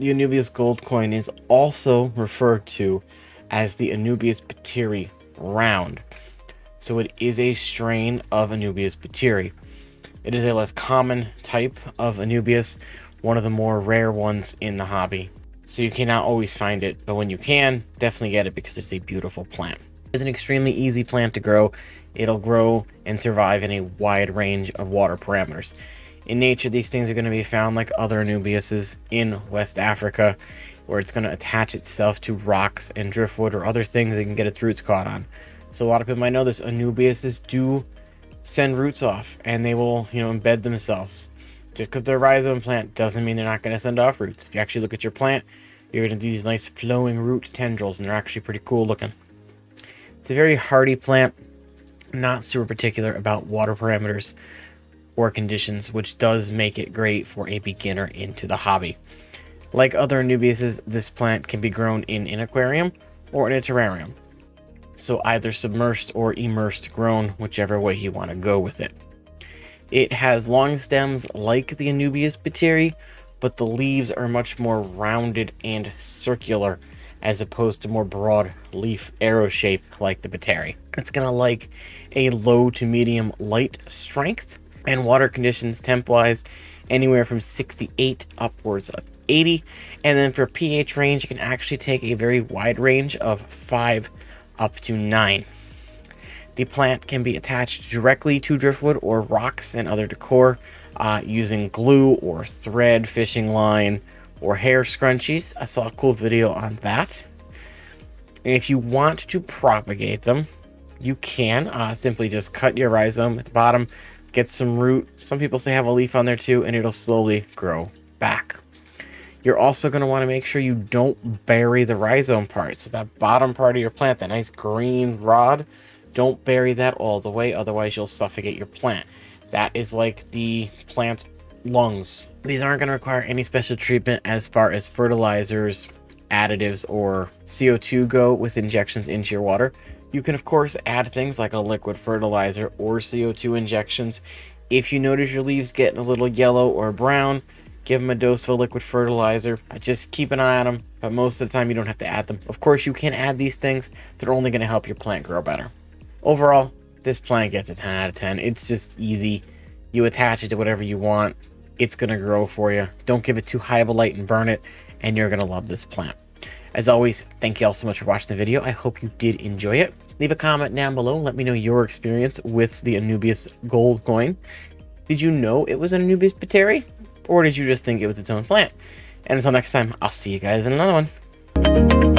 The Anubias gold coin is also referred to as the Anubias pateri round. So it is a strain of Anubias pateri. It is a less common type of Anubias, one of the more rare ones in the hobby. So you cannot always find it, but when you can, definitely get it because it's a beautiful plant. It's an extremely easy plant to grow. It'll grow and survive in a wide range of water parameters. In nature, these things are going to be found like other Anubiases in West Africa, where it's going to attach itself to rocks and driftwood or other things that can get its roots caught on. So a lot of people might know this, Anubiases do send roots off, and they will, embed themselves. Just because they're a rhizome plant doesn't mean they're not going to send off roots. If you actually look at your plant, you're going to see these nice flowing root tendrils, and they're actually pretty cool looking. It's a very hardy plant, not super particular about water parameters or conditions, which does make it great for a beginner into the hobby. Like other Anubiases, this plant can be grown in an aquarium or in a terrarium. So either submersed or immersed grown, whichever way you want to go with it. It has long stems like the Anubias pateri, but the leaves are much more rounded and circular as opposed to more broad leaf arrow shape like the pateri. It's gonna like a low to medium light strength and water conditions temp-wise anywhere from 68 upwards of 80, and then for pH range, it can actually take a very wide range of 5 up to 9. The plant can be attached directly to driftwood or rocks and other decor using glue or thread, fishing line, or hair scrunchies. I saw a cool video on that. And if you want to propagate them, you can simply just cut your rhizome at the bottom, get some root. Some people say have a leaf on there too, and it'll slowly grow back. You're also going to want to make sure you don't bury the rhizome part. So that bottom part of your plant, that nice green rod, don't bury that all the way, otherwise you'll suffocate your plant. That is like the plant's lungs. These aren't going to require any special treatment as far as fertilizers, additives, or CO2 go with injections into your water. You can of course add things like a liquid fertilizer or CO2 injections. If you notice your leaves getting a little yellow or brown, give them a dose of a liquid fertilizer. Just keep an eye on them, but most of the time you don't have to add them. Of course, you can add these things. They're only going to help your plant grow better. Overall, this plant gets a 10 out of 10. It's just easy. You attach it to whatever you want. It's going to grow for you. Don't give it too high of a light and burn it, and you're going to love this plant. As always, thank you all so much for watching the video. I hope you did enjoy it. Leave a comment down below. Let me know your experience with the Anubias gold coin. Did you know it was an Anubias pateri? Or did you just think it was its own plant? And until next time, I'll see you guys in another one.